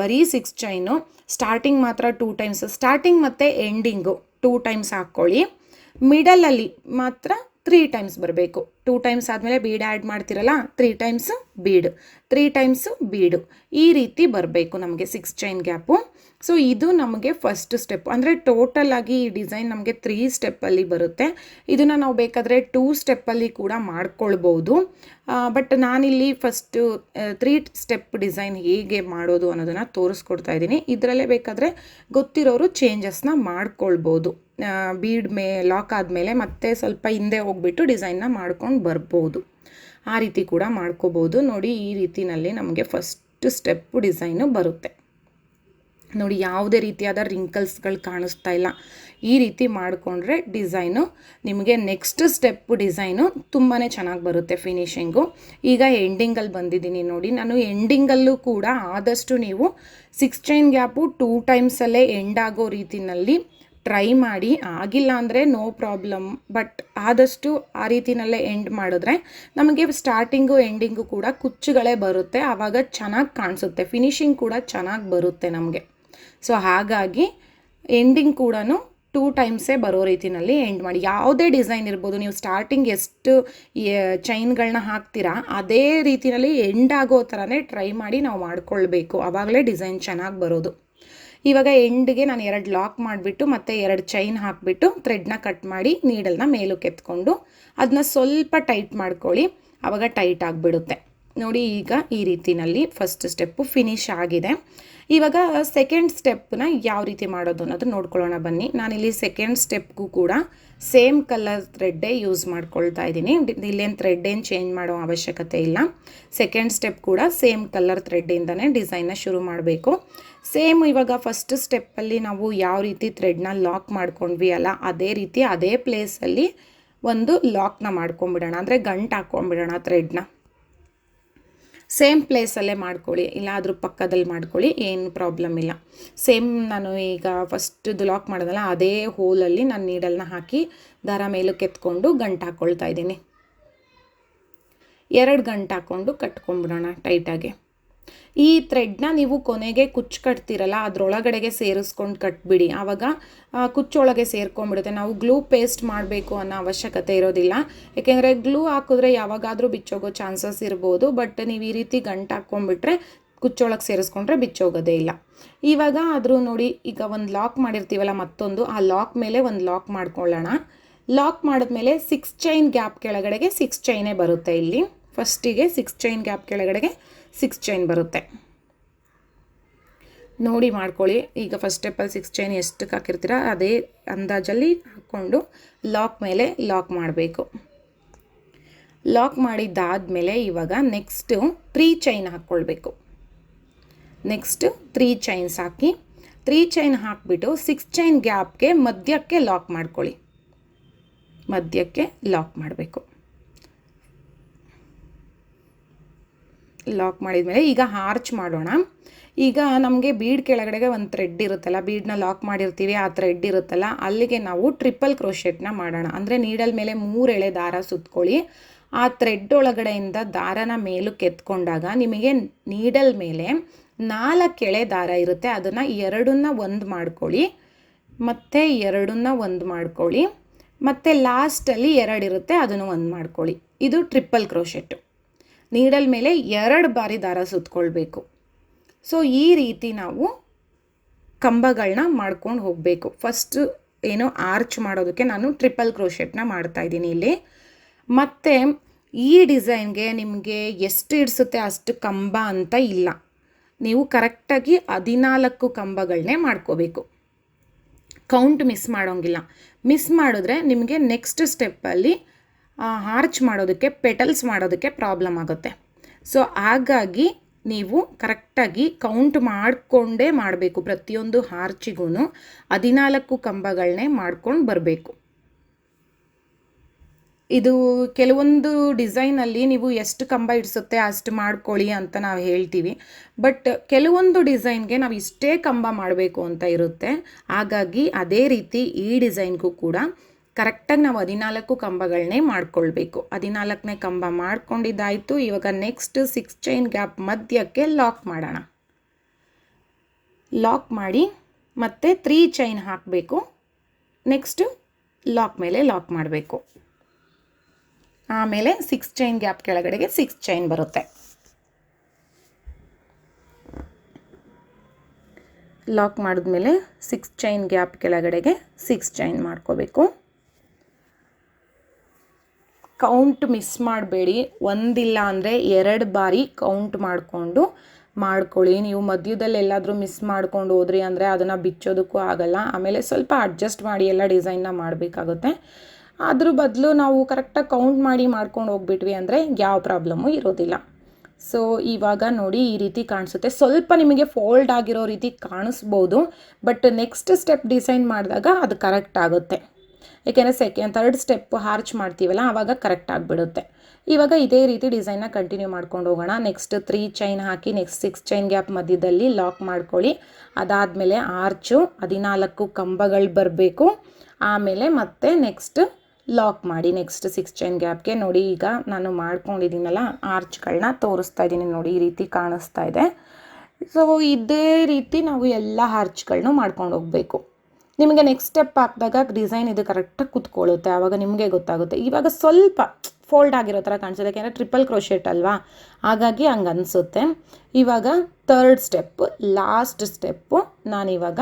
ಬರೀ 6 ಚೈನು. ಸ್ಟಾರ್ಟಿಂಗ್ ಮಾತ್ರ 2 ಟೈಮ್ಸ್, ಸ್ಟಾರ್ಟಿಂಗ್ ಮತ್ತು ಎಂಡಿಂಗು 2 ಟೈಮ್ಸ್ ಹಾಕ್ಕೊಳ್ಳಿ. ಮಿಡಲಲ್ಲಿ ಮಾತ್ರ 3 ಟೈಮ್ಸ್ ಬರಬೇಕು. 2 ಟೈಮ್ಸ್ ಆದಮೇಲೆ ಬೀಡ್ ಆ್ಯಡ್ ಮಾಡ್ತಿರಲ್ಲ, 3 ಟೈಮ್ಸು ಬೀಡು, 3 ಟೈಮ್ಸು ಬೀಡು, ಈ ರೀತಿ ಬರಬೇಕು ನಮಗೆ 6 ಚೈನ್ ಗ್ಯಾಪು. ಸೊ ಇದು ನಮಗೆ ಫಸ್ಟ್ ಸ್ಟೆಪ್. ಅಂದರೆ ಟೋಟಲ್ ಆಗಿ ಈ ಡಿಸೈನ್ ನಮಗೆ 3 ಸ್ಟೆಪ್ಪಲ್ಲಿ ಬರುತ್ತೆ. ಇದನ್ನು ನಾವು ಬೇಕಾದರೆ 2 ಸ್ಟೆಪ್ಪಲ್ಲಿ ಕೂಡ ಮಾಡ್ಕೊಳ್ಬೋದು. ಬಟ್ ನಾನಿಲ್ಲಿ ಫಸ್ಟು 3 ಸ್ಟೆಪ್ ಡಿಸೈನ್ ಹೇಗೆ ಮಾಡೋದು ಅನ್ನೋದನ್ನು ತೋರಿಸ್ಕೊಡ್ತಾ ಇದ್ದೀನಿ. ಇದರಲ್ಲೇ ಬೇಕಾದರೆ ಗೊತ್ತಿರೋರು ಚೇಂಜಸ್ನ ಮಾಡ್ಕೊಳ್ಬೋದು. ಬೀಡ್ ಲಾಕ್ ಆದಮೇಲೆ ಮತ್ತೆ ಸ್ವಲ್ಪ ಹಿಂದೆ ಹೋಗ್ಬಿಟ್ಟು ಡಿಸೈನ್ನ ಮಾಡ್ಕೊಂಡು ಬರ್ಬೋದು. ಆ ರೀತಿ ಕೂಡ ಮಾಡ್ಕೋಬೋದು. ನೋಡಿ, ಈ ರೀತಿಯಲ್ಲಿ ನಮಗೆ ಫಸ್ಟ್ ಸ್ಟೆಪ್ಪು ಡಿಸೈನು ಬರುತ್ತೆ. ನೋಡಿ, ಯಾವುದೇ ರೀತಿಯಾದ ರಿಂಕಲ್ಸ್ಗಳು ಕಾಣಿಸ್ತಾ ಇಲ್ಲ. ಈ ರೀತಿ ಮಾಡಿಕೊಂಡ್ರೆ ಡಿಸೈನು ನಿಮಗೆ ನೆಕ್ಸ್ಟ್ ಸ್ಟೆಪ್ ಡಿಸೈನು ತುಂಬಾ ಚೆನ್ನಾಗಿ ಬರುತ್ತೆ ಫಿನಿಶಿಂಗು. ಈಗ ಎಂಡಿಂಗಲ್ಲಿ ಬಂದಿದ್ದೀನಿ ನೋಡಿ. ನಾನು ಎಂಡಿಂಗಲ್ಲೂ ಕೂಡ ಆದಷ್ಟು ನೀವು 6 ಚೈನ್ ಗ್ಯಾಪು 2 ಟೈಮ್ಸಲ್ಲೇ ಎಂಡ್ ಆಗೋ ರೀತಿಯಲ್ಲಿ ಟ್ರೈ ಮಾಡಿ. ಆಗಿಲ್ಲ ಅಂದರೆ ನೋ ಪ್ರಾಬ್ಲಮ್, ಬಟ್ ಆದಷ್ಟು ಆ ರೀತಿಯಲ್ಲೇ ಎಂಡ್ ಮಾಡಿದ್ರೆ ನಮಗೆ ಸ್ಟಾರ್ಟಿಂಗು ಎಂಡಿಂಗು ಕೂಡ ಕುಚ್ಚುಗಳೇ ಬರುತ್ತೆ. ಆವಾಗ ಚೆನ್ನಾಗಿ ಕಾಣಿಸುತ್ತೆ, ಫಿನಿಶಿಂಗ್ ಕೂಡ ಚೆನ್ನಾಗಿ ಬರುತ್ತೆ ನಮಗೆ. ಸೊ ಹಾಗಾಗಿ ಎಂಡಿಂಗ್ ಕೂಡ 2 ಟೈಮ್ಸೇ ಬರೋ ರೀತಿಯಲ್ಲಿ ಎಂಡ್ ಮಾಡಿ. ಯಾವುದೇ ಡಿಸೈನ್ ಇರ್ಬೋದು, ನೀವು ಸ್ಟಾರ್ಟಿಂಗ್ ಎಷ್ಟು ಚೈನ್ಗಳನ್ನ ಹಾಕ್ತೀರಾ ಅದೇ ರೀತಿಯಲ್ಲಿ ಎಂಡ್ ಆಗೋ ಥರನೇ ಟ್ರೈ ಮಾಡಿ ನಾವು ಮಾಡ್ಕೊಳ್ಬೇಕು. ಆವಾಗಲೇ ಡಿಸೈನ್ ಚೆನ್ನಾಗಿ ಬರೋದು. ಇವಾಗ ಎಂಡ್ಗೆ ನಾನು 2 ಲಾಕ್ ಮಾಡಿಬಿಟ್ಟು ಮತ್ತೆ 2 ಚೈನ್ ಹಾಕಿಬಿಟ್ಟು ಥ್ರೆಡ್ನ ಕಟ್ ಮಾಡಿ ನೀಡಲ್ನ ಮೇಲಕ್ಕೆ ಎತ್ಕೊಂಡು ಅದನ್ನ ಸ್ವಲ್ಪ ಟೈಟ್ ಮಾಡ್ಕೊಳ್ಳಿ. ಆವಾಗ ಟೈಟ್ ಆಗಿಬಿಡುತ್ತೆ ನೋಡಿ. ಈಗ ಈ ರೀತಿಯಲ್ಲಿ ಫಸ್ಟ್ ಸ್ಟೆಪ್ಪು ಫಿನಿಶ್ ಆಗಿದೆ. ಇವಾಗ ಸೆಕೆಂಡ್ ಸ್ಟೆಪ್ನ ಯಾವ ರೀತಿ ಮಾಡೋದು ಅನ್ನೋದು ನೋಡ್ಕೊಳ್ಳೋಣ ಬನ್ನಿ. ನಾನಿಲ್ಲಿ ಸೆಕೆಂಡ್ ಸ್ಟೆಪ್ಗೂ ಕೂಡ ಸೇಮ್ ಕಲರ್ ಥ್ರೆಡ್ಡೇ ಯೂಸ್ ಮಾಡ್ಕೊಳ್ತಾ ಇದ್ದೀನಿ. ಇಲ್ಲೇನು ಥ್ರೆಡ್ ಏನು ಚೇಂಜ್ ಮಾಡೋ ಅವಶ್ಯಕತೆ ಇಲ್ಲ. ಸೆಕೆಂಡ್ ಸ್ಟೆಪ್ ಕೂಡ ಸೇಮ್ ಕಲರ್ ಥ್ರೆಡ್ಡಿಂದನೇ ಡಿಸೈನ್ನ ಶುರು ಮಾಡಬೇಕು. ಸೇಮ್ ಇವಾಗ ಫಸ್ಟ್ ಸ್ಟೆಪ್ಪಲ್ಲಿ ನಾವು ಯಾವ ರೀತಿ ಥ್ರೆಡ್ನ ಲಾಕ್ ಮಾಡ್ಕೊಂಡ್ವಿ ಅಲ್ಲ, ಅದೇ ರೀತಿ ಅದೇ ಪ್ಲೇಸಲ್ಲಿ ಒಂದು ಲಾಕ್ನ ಮಾಡ್ಕೊಂಬಿಡೋಣ, ಅಂದರೆ ಗಂಟು ಹಾಕ್ಕೊಂಬಿಡೋಣ ಥ್ರೆಡ್ನ. ಸೇಮ್ ಪ್ಲೇಸಲ್ಲೇ ಮಾಡ್ಕೊಳ್ಳಿ, ಇಲ್ಲ ಅದ್ರ ಪಕ್ಕದಲ್ಲಿ ಮಾಡ್ಕೊಳ್ಳಿ, ಏನು ಪ್ರಾಬ್ಲಮ್ ಇಲ್ಲ. ಸೇಮ್ ನಾನು ಈಗ ಫಸ್ಟ್ದು ಲಾಕ್ ಮಾಡೋದಲ್ಲ ಅದೇ ಹೋಲಲ್ಲಿ ನಾನು ನೀಡಲ್ನ ಹಾಕಿ ದಾರ ಮೇಲಕ್ಕೆ ಎತ್ಕೊಂಡು ಗಂಟು ಹಾಕ್ಕೊಳ್ತಾ ಇದ್ದೀನಿ. 2 ಗಂಟು ಹಾಕ್ಕೊಂಡು ಕಟ್ಕೊಂಡ್ಬಿಡೋಣ ಟೈಟಾಗಿ. ಈ ಥ್ರೆಡ್ನ ನೀವು ಕೊನೆಗೆ ಕುಚ್ಚು ಕಟ್ತಿರಲ್ಲ ಅದರೊಳಗಡೆಗೆ ಸೇರಿಸ್ಕೊಂಡು ಕಟ್ಬಿಡಿ. ಆವಾಗ ಕುಚ್ಚೊಳಗೆ ಸೇರ್ಕೊಂಡ್ಬಿಡುತ್ತೆ. ನಾವು ಗ್ಲೂ ಪೇಸ್ಟ್ ಮಾಡಬೇಕು ಅನ್ನೋ ಅವಶ್ಯಕತೆ ಇರೋದಿಲ್ಲ. ಏಕೆಂದರೆ ಗ್ಲೂ ಹಾಕಿದ್ರೆ ಯಾವಾಗಾದರೂ ಬಿಚ್ಚೋಗೋ ಚಾನ್ಸಸ್ ಇರ್ಬೋದು. ಬಟ್ ನೀವು ಈ ರೀತಿ ಗಂಟು ಹಾಕ್ಕೊಂಡ್ಬಿಟ್ರೆ ಕುಚ್ಚೊಳಗೆ ಸೇರಿಸ್ಕೊಂಡ್ರೆ ಬಿಚ್ಚೋಗೋದೇ ಇಲ್ಲ. ಇವಾಗ ಆದರೂ ನೋಡಿ, ಈಗ ಒಂದು ಲಾಕ್ ಮಾಡಿರ್ತೀವಲ್ಲ ಮತ್ತೊಂದು, ಆ ಲಾಕ್ ಮೇಲೆ ಒಂದು ಲಾಕ್ ಮಾಡ್ಕೊಳ್ಳೋಣ. ಲಾಕ್ ಮಾಡಿದ್ಮೇಲೆ 6 ಚೈನ್ ಗ್ಯಾಪ್ ಕೆಳಗಡೆಗೆ 6 ಚೈನೇ ಬರುತ್ತೆ. ಇಲ್ಲಿ ಫಸ್ಟಿಗೆ 6 ಚೈನ್ ಗ್ಯಾಪ್ ಕೆಳಗಡೆಗೆ 6 ಚೈನ್ ಬರುತ್ತೆ ನೋಡಿ, ಮಾಡ್ಕೊಳ್ಳಿ. ಈಗ ಫಸ್ಟ್ ಸ್ಟೆಪ್ಪಲ್ಲಿ 6 ಚೈನ್ ಎಷ್ಟಕ್ಕೆ ಹಾಕಿರ್ತೀರ ಅದೇ ಅಂದಾಜಲ್ಲಿ ಹಾಕ್ಕೊಂಡು ಲಾಕ್ ಮೇಲೆ ಲಾಕ್ ಮಾಡಬೇಕು. ಲಾಕ್ ಮಾಡಿದ್ದಾದಮೇಲೆ ಇವಾಗ ನೆಕ್ಸ್ಟು 3 ಚೈನ್ ಹಾಕ್ಕೊಳ್ಬೇಕು. ನೆಕ್ಸ್ಟು 3 ಚೈನ್ಸ್ ಹಾಕಿ 3 ಚೈನ್ ಹಾಕಿಬಿಟ್ಟು 6 ಚೈನ್ ಗ್ಯಾಪ್ಗೆ ಮಧ್ಯಕ್ಕೆ ಲಾಕ್ ಮಾಡ್ಕೊಳ್ಳಿ. ಮಧ್ಯಕ್ಕೆ ಲಾಕ್ ಮಾಡಬೇಕು. ಲಾಕ್ ಮಾಡಿದ್ಮೇಲೆ ಈಗ ಆರ್ಚ್ ಮಾಡೋಣ. ಈಗ ನಮಗೆ ಬೀಡ್ ಕೆಳಗಡೆಗೆ ಒಂದು ಥ್ರೆಡ್ ಇರುತ್ತಲ್ಲ, ಬೀಡನ್ನ ಲಾಕ್ ಮಾಡಿರ್ತೀವಿ, ಆ ಥ್ರೆಡ್ ಇರುತ್ತಲ್ಲ ಅಲ್ಲಿಗೆ ನಾವು ಟ್ರಿಪಲ್ ಕ್ರೋಶೆಟ್ನ ಮಾಡೋಣ. ಅಂದರೆ ನೀಡಲ್ ಮೇಲೆ 3 ಎಳೆ ದಾರ ಸುತ್ಕೊಳ್ಳಿ. ಆ ಥ್ರೆಡ್ ಒಳಗಡೆಯಿಂದ ದಾರನ ಮೇಲಕ್ಕೆ ಎತ್ಕೊಂಡಾಗ ನಿಮಗೆ ನೀಡಲ್ ಮೇಲೆ 4 ಎಳೆ ದಾರ ಇರುತ್ತೆ. ಅದನ್ನು 2ನ್ನ ಒಂದು ಮಾಡ್ಕೊಳ್ಳಿ, ಮತ್ತು 2ನ್ನ ಒಂದು ಮಾಡ್ಕೊಳ್ಳಿ, ಮತ್ತು ಲಾಸ್ಟಲ್ಲಿ 2 ಇರುತ್ತೆ ಅದನ್ನು ಒಂದು ಮಾಡ್ಕೊಳ್ಳಿ. ಇದು ಟ್ರಿಪಲ್ ಕ್ರೋಶೆಟ್ಟು. ನೀಡಲ್ ಮೇಲೆ 2 ಬಾರಿ ದಾರ ಸುತ್ಕೊಳ್ಬೇಕು. ಸೊ ಈ ರೀತಿ ನಾವು ಕಂಬಗಳನ್ನ ಮಾಡ್ಕೊಂಡು ಹೋಗಬೇಕು. ಫಸ್ಟು ಏನೋ ಆರ್ಚ್ ಮಾಡೋದಕ್ಕೆ ನಾನು ಟ್ರಿಪಲ್ ಕ್ರೋಶೆಟ್ನ ಮಾಡ್ತಾಯಿದ್ದೀನಿ ಇಲ್ಲಿ. ಮತ್ತು ಈ ಡಿಸೈನ್ಗೆ ನಿಮಗೆ ಎಷ್ಟು ಇಡಿಸುತ್ತೆ ಅಷ್ಟು ಕಂಬ ಅಂತ ಇಲ್ಲ, ನೀವು ಕರೆಕ್ಟಾಗಿ 14 ಕಂಬಗಳನ್ನೇ ಮಾಡ್ಕೋಬೇಕು. ಕೌಂಟ್ ಮಿಸ್ ಮಾಡೋಂಗಿಲ್ಲ. ಮಿಸ್ ಮಾಡಿದ್ರೆ ನಿಮಗೆ ನೆಕ್ಸ್ಟ್ ಸ್ಟೆಪ್ಪಲ್ಲಿ ಆರ್ಚ್ ಮಾಡೋದಕ್ಕೆ, ಪೆಟಲ್ಸ್ ಮಾಡೋದಕ್ಕೆ ಪ್ರಾಬ್ಲಮ್ ಆಗುತ್ತೆ. ಸೊ ಹಾಗಾಗಿ ನೀವು ಕರೆಕ್ಟಾಗಿ ಕೌಂಟ್ ಮಾಡಿಕೊಂಡೇ ಮಾಡಬೇಕು. ಪ್ರತಿಯೊಂದು ಆರ್ಚಿಗೂ 14 ಕಂಬಗಳನ್ನೇ ಮಾಡ್ಕೊಂಡು ಬರಬೇಕು. ಇದು ಕೆಲವೊಂದು ಡಿಸೈನಲ್ಲಿ ನೀವು ಎಷ್ಟು ಕಂಬ ಇಡಿಸುತ್ತೆ ಅಷ್ಟು ಮಾಡ್ಕೊಳ್ಳಿ ಅಂತ ನಾವು ಹೇಳ್ತೀವಿ. ಬಟ್ ಕೆಲವೊಂದು ಡಿಸೈನ್ಗೆ ನಾವು ಇಷ್ಟೇ ಕಂಬ ಮಾಡಬೇಕು ಅಂತ ಇರುತ್ತೆ. ಹಾಗಾಗಿ ಅದೇ ರೀತಿ ಈ ಡಿಸೈನ್ಗೂ ಕೂಡ ಕರೆಕ್ಟಾಗಿ ನಾವು 14 ಕಂಬಗಳನ್ನೇ ಮಾಡ್ಕೊಳ್ಬೇಕು. 14ನೇ ಕಂಬ ಮಾಡ್ಕೊಂಡಿದ್ದಾಯಿತು. ಇವಾಗ ನೆಕ್ಸ್ಟ್ 6 ಚೈನ್ ಗ್ಯಾಪ್ ಮಧ್ಯಕ್ಕೆ ಲಾಕ್ ಮಾಡೋಣ. ಲಾಕ್ ಮಾಡಿ ಮತ್ತೆ 3 ಚೈನ್ ಹಾಕಬೇಕು. ನೆಕ್ಸ್ಟು ಲಾಕ್ ಮೇಲೆ ಲಾಕ್ ಮಾಡಬೇಕು. ಆಮೇಲೆ 6 ಚೈನ್ ಗ್ಯಾಪ್ ಕೆಳಗಡೆಗೆ 6 ಚೈನ್ ಬರುತ್ತೆ. ಲಾಕ್ ಮಾಡಿದ್ಮೇಲೆ 6 ಚೈನ್ ಗ್ಯಾಪ್ ಕೆಳಗಡೆಗೆ 6 ಚೈನ್ ಮಾಡ್ಕೋಬೇಕು. ಕೌಂಟ್ ಮಿಸ್ ಮಾಡಬೇಡಿ. ಒಂದಿಲ್ಲ ಅಂದರೆ 2 ಬಾರಿ ಕೌಂಟ್ ಮಾಡಿಕೊಂಡು ಮಾಡ್ಕೊಳ್ಳಿ. ನೀವು ಮಧ್ಯದಲ್ಲಿ ಎಲ್ಲಾದರೂ ಮಿಸ್ ಮಾಡ್ಕೊಂಡು ಹೋದ್ರಿ ಅಂದರೆ ಅದನ್ನು ಬಿಚ್ಚೋದಕ್ಕೂ ಆಗಲ್ಲ. ಆಮೇಲೆ ಸ್ವಲ್ಪ ಅಡ್ಜಸ್ಟ್ ಮಾಡಿ ಎಲ್ಲ ಡಿಸೈನ್ನ ಮಾಡಬೇಕಾಗುತ್ತೆ. ಅದ್ರ ಬದಲು ನಾವು ಕರೆಕ್ಟಾಗಿ ಕೌಂಟ್ ಮಾಡಿ ಮಾಡ್ಕೊಂಡು ಹೋಗ್ಬಿಟ್ವಿ ಅಂದರೆ ಯಾವ ಪ್ರಾಬ್ಲಮ್ಮು ಇರೋದಿಲ್ಲ. ಸೊ ಇವಾಗ ನೋಡಿ ಈ ರೀತಿ ಕಾಣಿಸುತ್ತೆ. ಸ್ವಲ್ಪ ನಿಮಗೆ ಫೋಲ್ಡ್ ಆಗಿರೋ ರೀತಿ ಕಾಣಿಸ್ಬೋದು, ಬಟ್ ನೆಕ್ಸ್ಟ್ ಸ್ಟೆಪ್ ಡಿಸೈನ್ ಮಾಡಿದಾಗ ಅದು ಕರೆಕ್ಟ್ ಆಗುತ್ತೆ. ಏಕೆಂದರೆ ಥರ್ಡ್ ಸ್ಟೆಪ್ ಹಾರ್ಚ್ ಮಾಡ್ತೀವಲ್ಲ ಆವಾಗ ಕರೆಕ್ಟ್ ಆಗಿಬಿಡುತ್ತೆ. ಇವಾಗ ಇದೇ ರೀತಿ ಡಿಸೈನ್ನ ಕಂಟಿನ್ಯೂ ಮಾಡ್ಕೊಂಡು ಹೋಗೋಣ. ನೆಕ್ಸ್ಟ್ 3 ಚೈನ್ ಹಾಕಿ ನೆಕ್ಸ್ಟ್ 6 ಚೈನ್ ಗ್ಯಾಪ್ ಮಧ್ಯದಲ್ಲಿ ಲಾಕ್ ಮಾಡ್ಕೊಳ್ಳಿ. ಅದಾದಮೇಲೆ ಆರ್ಚು 14 ಕಂಬಗಳು ಬರಬೇಕು. ಆಮೇಲೆ ಮತ್ತೆ ನೆಕ್ಸ್ಟ್ ಲಾಕ್ ಮಾಡಿ ನೆಕ್ಸ್ಟ್ 6 ಚೈನ್ ಗ್ಯಾಪ್ಗೆ. ನೋಡಿ ಈಗ ನಾನು ಮಾಡ್ಕೊಂಡಿದ್ದೀನಲ್ಲ ಆರ್ಚ್ಗಳನ್ನ ತೋರಿಸ್ತಾ ಇದ್ದೀನಿ. ನೋಡಿ ಈ ರೀತಿ ಕಾಣಿಸ್ತಾ ಇದೆ. ಸೊ ಇದೇ ರೀತಿ ನಾವು ಎಲ್ಲ ಆರ್ಚ್ಗಳನ್ನೂ ಮಾಡ್ಕೊಂಡು ಹೋಗಬೇಕು. ನಿಮಗೆ ನೆಕ್ಸ್ಟ್ ಸ್ಟೆಪ್ ಹಾಕಿದಾಗ ಡಿಸೈನ್ ಇದು ಕರೆಕ್ಟಾಗಿ ಕೂತ್ಕೊಳ್ಳುತ್ತೆ. ಆವಾಗ ನಿಮಗೆ ಗೊತ್ತಾಗುತ್ತೆ. ಇವಾಗ ಸ್ವಲ್ಪ ಫೋಲ್ಡ್ ಆಗಿರೋ ಥರ ಕಾಣಿಸುತ್ತೆ, ಯಾಕೆಂದರೆ ಟ್ರಿಪಲ್ ಕ್ರೋಶೆಟ್ ಅಲ್ವಾ, ಹಾಗಾಗಿ ಹಂಗೆ ಅನಿಸುತ್ತೆ. ಇವಾಗ ಥರ್ಡ್ ಸ್ಟೆಪ್ಪು ಲಾಸ್ಟ್ ಸ್ಟೆಪ್ಪು ನಾನಿವಾಗ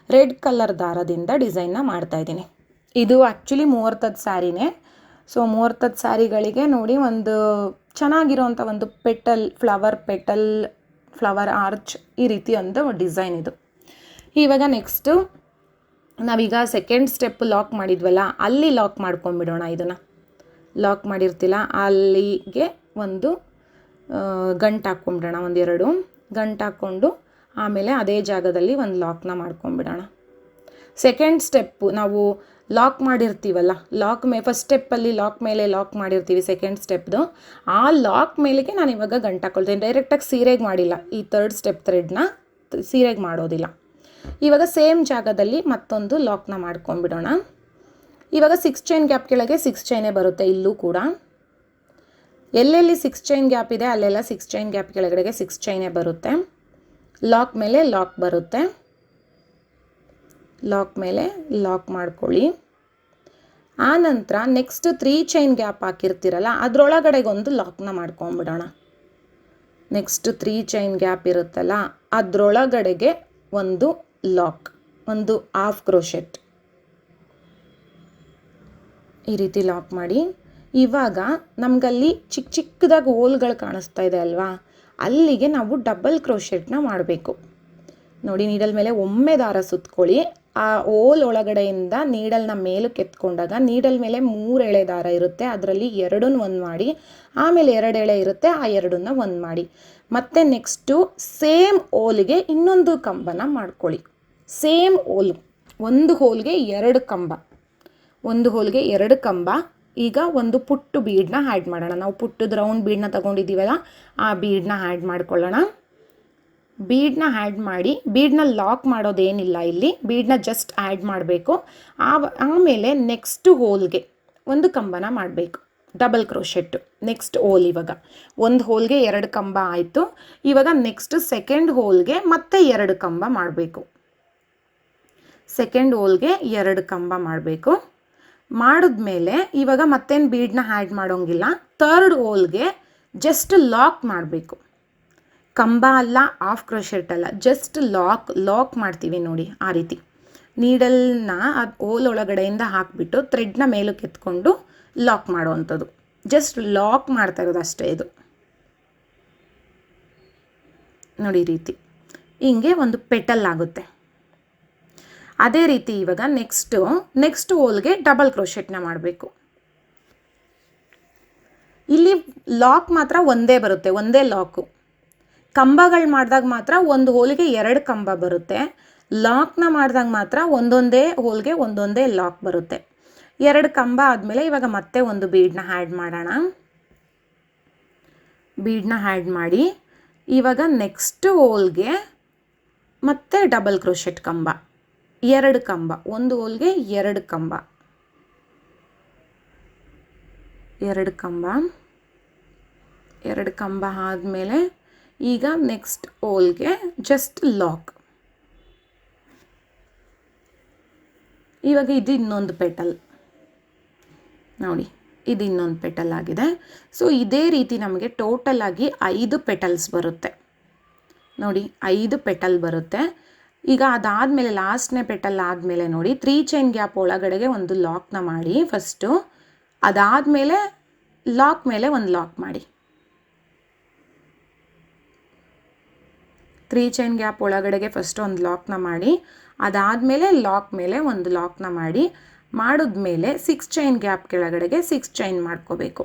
ರೆಡ್ ಕಲರ್ ದಾರದಿಂದ ಡಿಸೈನ್ನ ಮಾಡ್ತಾಯಿದ್ದೀನಿ. ಇದು ಆ್ಯಕ್ಚುಲಿ ಮುಹೂರ್ತದ ಸ್ಯಾರಿನೇ. ಸೊ ಮುಹೂರ್ತದ ಸ್ಯಾರಿಗಳಿಗೆ ನೋಡಿ ಒಂದು ಚೆನ್ನಾಗಿರೋಂಥ ಒಂದು ಫ್ಲವರ್ ಆರ್ಚ್ ಈ ರೀತಿ ಒಂದು ಡಿಸೈನ್ ಇದು. ಇವಾಗ ನೆಕ್ಸ್ಟು ನಾವೀಗ ಸೆಕೆಂಡ್ ಸ್ಟೆಪ್ ಲಾಕ್ ಮಾಡಿದ್ವಲ್ಲ ಅಲ್ಲಿ ಲಾಕ್ ಮಾಡ್ಕೊಂಡ್ಬಿಡೋಣ. ಇದನ್ನು ಲಾಕ್ ಮಾಡಿರ್ತಿಲ್ಲ ಅಲ್ಲಿಗೆ ಒಂದು ಗಂಟು ಹಾಕ್ಕೊಂಬಿಡೋಣ. 1-2 ಗಂಟು ಹಾಕ್ಕೊಂಡು ಆಮೇಲೆ ಅದೇ ಜಾಗದಲ್ಲಿ ಒಂದು ಲಾಕ್ನ ಮಾಡ್ಕೊಂಬಿಡೋಣ. ಸೆಕೆಂಡ್ ಸ್ಟೆಪ್ಪು ನಾವು ಲಾಕ್ ಮಾಡಿರ್ತೀವಲ್ಲ, ಫಸ್ಟ್ ಸ್ಟೆಪ್ಪಲ್ಲಿ ಲಾಕ್ ಮೇಲೆ ಲಾಕ್ ಮಾಡಿರ್ತೀವಿ ಸೆಕೆಂಡ್ ಸ್ಟೆಪ್ದು. ಆ ಲಾಕ್ ಮೇಲೆಗೆ ನಾನು ಇವಾಗ ಗಂಟು ಹಾಕ್ಕೊಳ್ತೀನಿ. ಡೈರೆಕ್ಟಾಗಿ ಸೀರೆಗೆ ಮಾಡಿಲ್ಲ. ಈ ಥರ್ಡ್ ಸ್ಟೆಪ್ ಥ್ರೆಡ್ನ ಸೀರೆಗೆ ಮಾಡೋದಿಲ್ಲ. ಇವಾಗ ಸೇಮ್ ಜಾಗದಲ್ಲಿ ಮತ್ತೊಂದು ಲಾಕ್ನ ಮಾಡ್ಕೊಂಡ್ಬಿಡೋಣ. ಇವಾಗ 6 ಚೈನ್ ಗ್ಯಾಪ್ ಕೆಳಗೆ 6 ಚೈನೇ ಬರುತ್ತೆ. ಇಲ್ಲೂ ಕೂಡ ಎಲ್ಲೆಲ್ಲಿ 6 ಚೈನ್ ಗ್ಯಾಪ್ ಇದೆ ಅಲ್ಲೆಲ್ಲ 6 ಚೈನ್ ಗ್ಯಾಪ್ ಕೆಳಗಡೆಗೆ 6 ಚೈನೇ ಬರುತ್ತೆ. ಲಾಕ್ ಮೇಲೆ ಲಾಕ್ ಬರುತ್ತೆ. ಲಾಕ್ ಮೇಲೆ ಲಾಕ್ ಮಾಡ್ಕೊಳ್ಳಿ. ಆನಂತರ ನೆಕ್ಸ್ಟ್ 3 ಚೈನ್ ಗ್ಯಾಪ್ ಹಾಕಿರ್ತೀರಲ್ಲ ಅದರೊಳಗಡೆಗೊಂದು ಲಾಕ್ನ ಮಾಡ್ಕೊಂಬಿಡೋಣ. ನೆಕ್ಸ್ಟ್ 3 ಚೈನ್ ಗ್ಯಾಪ್ ಇರುತ್ತಲ್ಲ ಅದರೊಳಗಡೆಗೆ ಒಂದು ಲಾಕ್, ಒಂದು ಹಾಫ್ ಕ್ರೋಶೆಟ್ ಈ ರೀತಿ ಲಾಕ್ ಮಾಡಿ. ಇವಾಗ ನಮಗಲ್ಲಿ ಚಿಕ್ಕದಾಗಿ ಹೋಲ್ಗಳು ಕಾಣಿಸ್ತಾ ಇದೆ ಅಲ್ವಾ, ಅಲ್ಲಿಗೆ ನಾವು ಡಬಲ್ ಕ್ರೋಶೆಟ್ನ ಮಾಡಬೇಕು. ನೋಡಿ ನೀಡಲ್ ಮೇಲೆ ಒಮ್ಮೆ ದಾರ ಸುತ್ಕೊಳ್ಳಿ. ಆ ಹೋಲ್ ಒಳಗಡೆಯಿಂದ ನೀಡಲ್ನ ಮೇಲಕ್ಕೆ ಎತ್ಕೊಂಡಾಗ ನೀಡಲ್ ಮೇಲೆ 3 ಎಳೆ ದಾರ ಇರುತ್ತೆ, ಅದರಲ್ಲಿ 2 ಒಂದು ಮಾಡಿ, ಆಮೇಲೆ 2 ಎಳೆ ಇರುತ್ತೆ, ಆ 2 ಒಂದು ಮಾಡಿ. ಮತ್ತು ನೆಕ್ಸ್ಟು ಸೇಮ್ ಹೋಲ್ಗೆ ಇನ್ನೊಂದು ಕಂಬನ ಮಾಡ್ಕೊಳ್ಳಿ. ಸೇಮ್ ಹೋಲ್, ಒಂದು ಹೋಲ್ಗೆ 2 ಕಂಬ, ಒಂದು ಹೋಲ್ಗೆ 2 ಕಂಬ. ಈಗ ಒಂದು ಪುಟ್ಟು ಬೀಡನ್ನ ಆ್ಯಡ್ ಮಾಡೋಣ. ನಾವು ಪುಟ್ಟದ ರೌಂಡ್ ಬೀಡನ್ನ ತೊಗೊಂಡಿದ್ದೀವಲ್ಲ ಆ ಬೀಡನ್ನ ಆ್ಯಡ್ ಮಾಡ್ಕೊಳ್ಳೋಣ. ಬೀಡನ್ನ ಆ್ಯಡ್ ಮಾಡಿ, ಬೀಡನ್ನ ಲಾಕ್ ಮಾಡೋದೇನಿಲ್ಲ ಇಲ್ಲಿ, ಬೀಡನ್ನ ಜಸ್ಟ್ ಆ್ಯಡ್ ಮಾಡಬೇಕು. ಆಮೇಲೆ ನೆಕ್ಸ್ಟ್ ಹೋಲ್ಗೆ ಒಂದು ಕಂಬನ ಮಾಡಬೇಕು, ಡಬಲ್ ಕ್ರೋಶೆಟ್ಟು. ನೆಕ್ಸ್ಟ್ ಹೋಲ್, ಇವಾಗ ಒಂದು ಹೋಲ್ಗೆ 2 ಕಂಬ ಆಯಿತು. ಇವಾಗ ನೆಕ್ಸ್ಟ್ ಸೆಕೆಂಡ್ ಹೋಲ್ಗೆ ಮತ್ತೆ 2 ಕಂಬ ಮಾಡಬೇಕು. ಸೆಕೆಂಡ್ ಹೋಲ್ಗೆ 2 ಕಂಬ ಮಾಡಬೇಕು. ಮಾಡಿದ್ಮೇಲೆ ಇವಾಗ ಮತ್ತೇನು ಬೀಡನ್ನ ಆ್ಯಡ್ ಮಾಡೋಂಗಿಲ್ಲ. ಥರ್ಡ್ ಹೋಲ್ಗೆ ಜಸ್ಟ್ ಲಾಕ್ ಮಾಡಬೇಕು. ಕಂಬ ಅಲ್ಲ, ಹಾಫ್ ಕ್ರೋಶೆಟ್ ಅಲ್ಲ, ಜಸ್ಟ್ ಲಾಕ್ ಮಾಡ್ತೀವಿ ನೋಡಿ ಆ ರೀತಿ. ನೀಡಲ್ನ ಅದು ಹೋಲ್ ಒಳಗಡೆಯಿಂದ ಹಾಕಿಬಿಟ್ಟು ಥ್ರೆಡ್ನ ಮೇಲಕ್ಕೆ ಎತ್ಕೊಂಡು ಲಾಕ್ ಮಾಡೋವಂಥದ್ದು. ಜಸ್ಟ್ ಲಾಕ್ ಮಾಡ್ತಾ ಇರೋದು ಅಷ್ಟೇ ಇದು. ನೋಡಿ ಈ ರೀತಿ ಹಿಂಗೆ ಒಂದು ಪೆಟಲ್ ಆಗುತ್ತೆ. ಅದೇ ರೀತಿ ಇವಾಗ ನೆಕ್ಸ್ಟ್ ಹೋಲ್ಗೆ ಡಬಲ್ ಕ್ರೋಶೆಟ್ನ ಮಾಡಬೇಕು. ಇಲ್ಲಿ ಲಾಕ್ ಮಾತ್ರ ಒಂದೇ ಬರುತ್ತೆ, ಒಂದೇ ಲಾಕು. ಕಂಬಗಳು ಮಾಡಿದಾಗ ಮಾತ್ರ ಒಂದು ಹೋಲ್ಗೆ 2 ಕಂಬ ಬರುತ್ತೆ. ಲಾಕ್ನ ಮಾಡಿದಾಗ ಮಾತ್ರ ಒಂದೊಂದೇ ಹೋಲ್ಗೆ ಒಂದೊಂದೇ ಲಾಕ್ ಬರುತ್ತೆ. 2 ಕಂಬ ಆದಮೇಲೆ ಇವಾಗ ಮತ್ತೆ ಒಂದು ಬೀಡನ್ನ ಆ್ಯಡ್ ಮಾಡೋಣ. ಬೀಡನ್ನ ಆ್ಯಡ್ ಮಾಡಿ ಇವಾಗ ನೆಕ್ಸ್ಟ್ ಹೋಲ್ಗೆ ಮತ್ತೆ ಡಬಲ್ ಕ್ರೋಶೆಟ್ ಕಂಬ, 2 ಕಂಬ, ಒಂದು ಹೋಲ್ಗೆ 2 ಕಂಬ, 2 ಕಂಬ, 2 ಕಂಬ ಆದಮೇಲೆ ಈಗ ನೆಕ್ಸ್ಟ್ ಹೋಲ್ಗೆ ಜಸ್ಟ್ ಲಾಕ್. ಇವಾಗ ಇದು ಇನ್ನೊಂದು ಪೆಟಲ್ ನೋಡಿ, ಇದು ಇನ್ನೊಂದು ಪೆಟಲ್ ಆಗಿದೆ. ಸೊ ಇದೇ ರೀತಿ ನಮಗೆ ಟೋಟಲ್ ಆಗಿ 5 ಪೆಟಲ್ಸ್ ಬರುತ್ತೆ ನೋಡಿ, 5 ಪೆಟಲ್ ಬರುತ್ತೆ. ಈಗ ಅದಾದಮೇಲೆ ಲಾಸ್ಟ್ನೇ ಪೆಟಲ್ ಆದಮೇಲೆ ನೋಡಿ 3 ಚೈನ್ ಗ್ಯಾಪ್ ಒಳಗಡೆಗೆ ಒಂದು ಲಾಕ್ನ ಮಾಡಿ ಫಸ್ಟು, ಅದಾದಮೇಲೆ ಲಾಕ್ ಮೇಲೆ ಒಂದು ಲಾಕ್ ಮಾಡಿ. 3 ಚೈನ್ ಗ್ಯಾಪ್ ಒಳಗಡೆಗೆ ಫಸ್ಟ್ ಒಂದು ಲಾಕ್ನ ಮಾಡಿ, ಅದಾದಮೇಲೆ ಲಾಕ್ ಮೇಲೆ ಒಂದು ಲಾಕ್ನ ಮಾಡಿ, ಮಾಡಿದ್ಮೇಲೆ 6 ಚೈನ್ ಗ್ಯಾಪ್ ಕೆಳಗಡೆಗೆ 6 ಚೈನ್ ಮಾಡ್ಕೋಬೇಕು.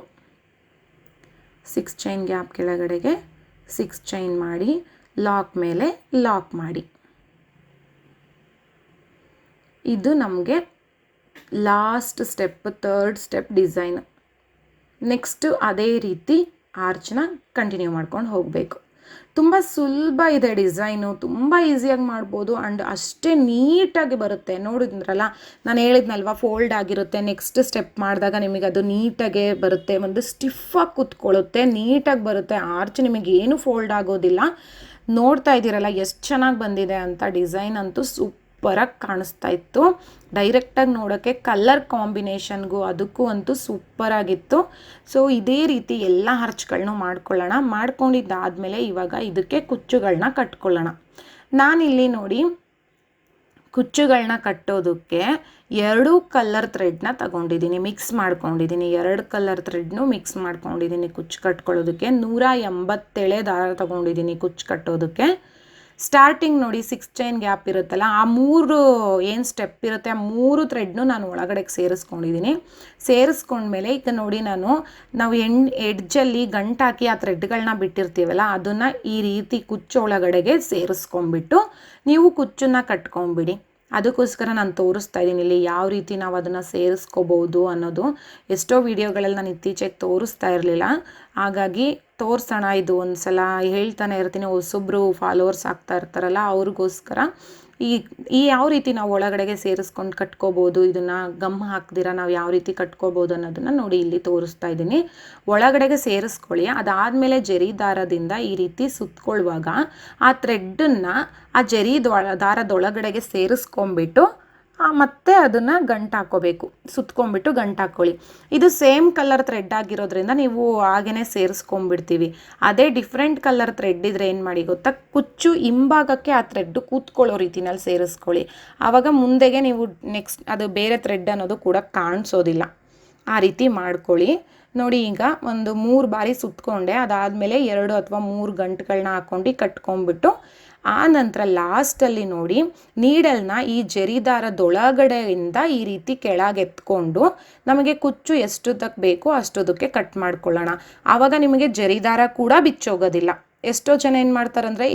6 ಚೈನ್ ಗ್ಯಾಪ್ ಕೆಳಗಡೆಗೆ 6 ಚೈನ್ ಮಾಡಿ, ಲಾಕ್ ಮೇಲೆ ಲಾಕ್ ಮಾಡಿ. ಇದು ನಮಗೆ last step, 3rd step design. Next ಅದೇ ರೀತಿ ಆರ್ಚ್ನ ಕಂಟಿನ್ಯೂ ಮಾಡ್ಕೊಂಡು ಹೋಗಬೇಕು. ತುಂಬ ಸುಲಭ ಇದೆ ಡಿಸೈನು, ತುಂಬ ಈಸಿಯಾಗಿ ಮಾಡ್ಬೋದು ಆ್ಯಂಡ್ ಅಷ್ಟೇ ನೀಟಾಗಿ ಬರುತ್ತೆ. ನೋಡಿದ್ರಲ್ಲ, ನಾನು ಹೇಳಿದ್ನಲ್ವ ಫೋಲ್ಡ್ ಆಗಿರುತ್ತೆ. ನೆಕ್ಸ್ಟ್ ಸ್ಟೆಪ್ ಮಾಡಿದಾಗ ನಿಮಗೆ ಅದು ನೀಟಾಗೆ ಬರುತ್ತೆ, ಒಂದು ಸ್ಟಿಫಾಗಿ ಕೂತ್ಕೊಳ್ಳುತ್ತೆ, ನೀಟಾಗಿ ಬರುತ್ತೆ. ಆರ್ಚ್ ನಿಮಗೇನು ಫೋಲ್ಡ್ ಆಗೋದಿಲ್ಲ. ನೋಡ್ತಾ ಇದ್ದೀರಲ್ಲ ಎಷ್ಟು ಚೆನ್ನಾಗಿ ಬಂದಿದೆ ಅಂತ. ಡಿಸೈನ್ ಅಂತೂ ಸೂಪರಾಗಿ ಕಾಣಿಸ್ತಾ ಇತ್ತು. ಡೈರೆಕ್ಟಾಗಿ ನೋಡೋಕ್ಕೆ ಕಲರ್ ಕಾಂಬಿನೇಷನ್ಗೂ ಅದಕ್ಕೂ ಅಂತೂ ಸೂಪರಾಗಿತ್ತು. ಸೊ ಇದೇ ರೀತಿ ಎಲ್ಲ ಆರ್ಚ್ಗಳನ್ನೂ ಮಾಡ್ಕೊಳ್ಳೋಣ. ಮಾಡ್ಕೊಂಡಿದ್ದಾದಮೇಲೆ ಇವಾಗ ಇದಕ್ಕೆ ಕುಚ್ಚುಗಳನ್ನ ಕಟ್ಕೊಳ್ಳೋಣ. ನಾನಿಲ್ಲಿ ನೋಡಿ ಕುಚ್ಚುಗಳನ್ನ ಕಟ್ಟೋದಕ್ಕೆ 2 ಕಲರ್ ಥ್ರೆಡ್ನ ತಗೊಂಡಿದ್ದೀನಿ, ಮಿಕ್ಸ್ ಮಾಡ್ಕೊಂಡಿದ್ದೀನಿ. 2 ಕಲರ್ ಥ್ರೆಡ್ನು ಮಿಕ್ಸ್ ಮಾಡ್ಕೊಂಡಿದ್ದೀನಿ ಕುಚ್ಚು ಕಟ್ಕೊಳ್ಳೋದಕ್ಕೆ. 187 ದಾರ ತಗೊಂಡಿದ್ದೀನಿ ಕುಚ್ಚು ಕಟ್ಟೋದಕ್ಕೆ. ಸ್ಟಾರ್ಟಿಂಗ್ ನೋಡಿ 6 ಚೈನ್ ಗ್ಯಾಪ್ ಇರುತ್ತಲ್ಲ, ಆ 3 ಏನು ಸ್ಟೆಪ್ ಇರುತ್ತೆ ಆ 3 ಥ್ರೆಡ್ನು ನಾನು ಒಳಗಡೆಗೆ ಸೇರಿಸ್ಕೊಂಡಿದ್ದೀನಿ. ಸೇರಿಸ್ಕೊಂಡ್ಮೇಲೆ ಈಗ ನೋಡಿ ನಾವು ಎಡ್ಜಲ್ಲಿ ಗಂಟಾಕಿ ಆ ಥ್ರೆಡ್ಗಳನ್ನ ಬಿಟ್ಟಿರ್ತೀವಲ್ಲ, ಅದನ್ನು ಈ ರೀತಿ ಕುಚ್ಚು ಒಳಗಡೆಗೆ ಸೇರಿಸ್ಕೊಂಡ್ಬಿಟ್ಟು ನೀವು ಕುಚ್ಚನ್ನ ಕಟ್ಕೊಂಡ್ಬಿಡಿ. ಅದಕ್ಕೋಸ್ಕರ ನಾನು ತೋರಿಸ್ತಾ ಇದ್ದೀನಿ ಇಲ್ಲಿ ಯಾವ ರೀತಿ ನಾವು ಅದನ್ನು ಸೇರಿಸ್ಕೋಬೋದು ಅನ್ನೋದು. ಎಷ್ಟೋ ವಿಡಿಯೋಗಳಲ್ಲಿ ನಾನು ಇತ್ತೀಚೆಗೆ ತೋರಿಸ್ತಾ ಇರಲಿಲ್ಲ, ಹಾಗಾಗಿ ತೋರಿಸೋಣ. ಇದು ಒಂದು ಸಲ ಹೇಳ್ತಾನೆ ಇರ್ತೀನಿ, ಹೊಸೊಬ್ಬರು ಫಾಲೋವರ್ಸ್ ಆಗ್ತಾ ಇರ್ತಾರಲ್ಲ ಅವ್ರಿಗೋಸ್ಕರ ಈ ಯಾವ ರೀತಿ ನಾವು ಒಳಗಡೆಗೆ ಸೇರಿಸ್ಕೊಂಡು ಕಟ್ಕೋಬೋದು, ಇದನ್ನು ಗಮ್ ಹಾಕ್ದಿರ ನಾವು ಯಾವ ರೀತಿ ಕಟ್ಕೋಬೋದು ಅನ್ನೋದನ್ನು ನೋಡಿ ಇಲ್ಲಿ ತೋರಿಸ್ತಾ ಇದ್ದೀನಿ. ಒಳಗಡೆಗೆ ಸೇರಿಸ್ಕೊಳ್ಳಿ. ಅದಾದಮೇಲೆ ಜರಿ ದಾರದಿಂದ ಈ ರೀತಿ ಸುತ್ಕೊಳ್ಳುವಾಗ ಆ ಥ್ರೆಡ್ಡನ್ನು ಆ ಜರಿ ದಾರದೊಳಗಡೆಗೆ ಸೇರಿಸ್ಕೊಂಬಿಟ್ಟು ಮತ್ತೆ ಅದನ್ನು ಗಂಟು ಹಾಕ್ಕೋಬೇಕು. ಸುತ್ಕೊಂಡ್ಬಿಟ್ಟು ಗಂಟು ಹಾಕ್ಕೊಳ್ಳಿ. ಇದು ಸೇಮ್ ಕಲರ್ ಥ್ರೆಡ್ ಆಗಿರೋದ್ರಿಂದ ನೀವು ಹಾಗೇ ಸೇರಿಸ್ಕೊಂಡ್ಬಿಡ್ತೀವಿ. ಅದೇ ಡಿಫ್ರೆಂಟ್ ಕಲರ್ ಥ್ರೆಡ್ ಇದ್ದರೆ ಏನು ಮಾಡಿ ಗೊತ್ತಾ, ಕುಚ್ಚು ಹಿಂಭಾಗಕ್ಕೆ ಆ ಥ್ರೆಡ್ಡು ಕೂತ್ಕೊಳ್ಳೋ ರೀತಿನಲ್ಲಿ ಸೇರಿಸ್ಕೊಳ್ಳಿ. ಆವಾಗ ಮುಂದೆಗೆ ನೀವು ನೆಕ್ಸ್ಟ್ ಅದು ಬೇರೆ ಥ್ರೆಡ್ ಅನ್ನೋದು ಕೂಡ ಕಾಣಿಸೋದಿಲ್ಲ. ಆ ರೀತಿ ಮಾಡ್ಕೊಳ್ಳಿ. ನೋಡಿ ಈಗ ಒಂದು 3 ಬಾರಿ ಸುತ್ತಕೊಂಡೆ, ಅದಾದಮೇಲೆ 2 ಅಥವಾ 3 ಗಂಟುಗಳನ್ನ ಹಾಕ್ಕೊಂಡು ಕಟ್ಕೊಂಡ್ಬಿಟ್ಟು ಆ ನಂತರ ಲಾಸ್ಟಲ್ಲಿ ನೋಡಿ ನೀಡಲ್ನ ಈ ಜರಿದಾರದೊಳಗಡೆಯಿಂದ ಈ ರೀತಿ ಕೆಳಗೆತ್ಕೊಂಡು ನಮಗೆ ಕುಚ್ಚು ಎಷ್ಟುದಕ್ಕೆ ಬೇಕೋ ಅಷ್ಟುದಕ್ಕೆ ಕಟ್ ಮಾಡ್ಕೊಳ್ಳೋಣ. ಆವಾಗ ನಿಮಗೆ ಜರಿದಾರ ಕೂಡ ಬಿಚ್ಚೋಗೋದಿಲ್ಲ. ಎಷ್ಟೋ ಜನ ಏನು ಮಾಡ್ತಾರಂದರೆ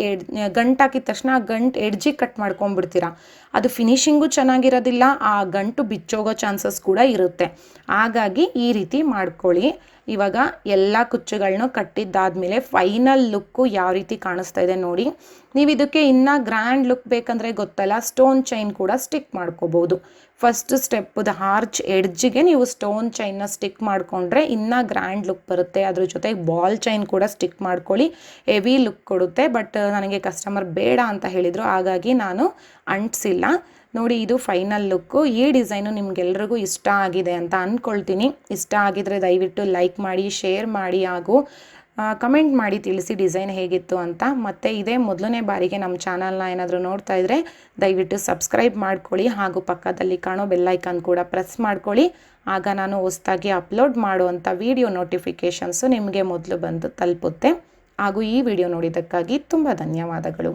ಗಂಟು ಹಾಕಿದ ತಕ್ಷಣ ಆ ಗಂಟು ಎಡ್ಜಿಗೆ ಕಟ್ ಮಾಡ್ಕೊಂಡ್ಬಿಡ್ತೀರ, ಅದು ಫಿನಿಶಿಂಗು ಚೆನ್ನಾಗಿರೋದಿಲ್ಲ, ಆ ಗಂಟು ಬಿಚ್ಚೋಗೋ ಚಾನ್ಸಸ್ ಕೂಡ ಇರುತ್ತೆ. ಹಾಗಾಗಿ ಈ ರೀತಿ ಮಾಡ್ಕೊಳ್ಳಿ. ಇವಾಗ ಎಲ್ಲ ಕುಚ್ಚುಗಳನ್ನೂ ಕಟ್ಟಿದ್ದಾದಮೇಲೆ ಫೈನಲ್ ಲುಕ್ಕು ಯಾವ ರೀತಿ ಕಾಣಿಸ್ತಾ ಇದೆ ನೋಡಿ. ನೀವು ಇದಕ್ಕೆ ಇನ್ನೂ ಗ್ರ್ಯಾಂಡ್ ಲುಕ್ ಬೇಕಂದರೆ ಗೊತ್ತಲ್ಲ, ಸ್ಟೋನ್ ಚೈನ್ ಕೂಡ ಸ್ಟಿಕ್ ಮಾಡ್ಕೋಬೋದು. ಫಸ್ಟ್ ಸ್ಟೆಪ್ಪದ ಆರ್ಚ್ ಎಡ್ಜಿಗೆ ನೀವು ಸ್ಟೋನ್ ಚೈನ್ನ ಸ್ಟಿಕ್ ಮಾಡಿಕೊಂಡ್ರೆ ಇನ್ನೂ ಗ್ರ್ಯಾಂಡ್ ಲುಕ್ ಬರುತ್ತೆ. ಅದ್ರ ಜೊತೆಗೆ ಬಾಲ್ ಚೈನ್ ಕೂಡ ಸ್ಟಿಕ್ ಮಾಡ್ಕೊಳ್ಳಿ, ಹೆವಿ ಲುಕ್ ಕೊಡುತ್ತೆ. ಬಟ್ ನನಗೆ ಕಸ್ಟಮರ್ ಬೇಡ ಅಂತ ಹೇಳಿದರು, ಹಾಗಾಗಿ ನಾನು ಅಂಟಿಸಿಲ್ಲ. ನೋಡಿ ಇದು ಫೈನಲ್ ಲುಕ್ಕು. ಈ ಡಿಸೈನು ನಿಮಗೆಲ್ರಿಗೂ ಇಷ್ಟ ಆಗಿದೆ ಅಂತ ಅಂದ್ಕೊಳ್ತೀನಿ. ಇಷ್ಟ ಆಗಿದರೆ ದಯವಿಟ್ಟು ಲೈಕ್ ಮಾಡಿ, ಶೇರ್ ಮಾಡಿ ಹಾಗೂ ಕಮೆಂಟ್ ಮಾಡಿ ತಿಳಿಸಿ ಡಿಸೈನ್ ಹೇಗಿತ್ತು ಅಂತ. ಮತ್ತು ಇದೇ ಮೊದಲನೇ ಬಾರಿಗೆ ನಮ್ಮ ಚಾನಲ್ನ ಏನಾದರೂ ನೋಡ್ತಾ ಇದ್ದರೆ ದಯವಿಟ್ಟು ಸಬ್ಸ್ಕ್ರೈಬ್ ಮಾಡ್ಕೊಳ್ಳಿ ಹಾಗೂ ಪಕ್ಕದಲ್ಲಿ ಕಾಣೋ ಬೆಲ್ಲೈಕನ್ ಕೂಡ ಪ್ರೆಸ್ ಮಾಡ್ಕೊಳ್ಳಿ. ಆಗ ನಾನು ಹೊಸದಾಗಿ ಅಪ್ಲೋಡ್ ಮಾಡುವಂಥ ವಿಡಿಯೋ ನೋಟಿಫಿಕೇಷನ್ಸು ನಿಮಗೆ ಮೊದಲು ಬಂದು ತಲುಪುತ್ತೆ. ಹಾಗೂ ಈ ವಿಡಿಯೋ ನೋಡಿದ್ದಕ್ಕಾಗಿ ತುಂಬ ಧನ್ಯವಾದಗಳು.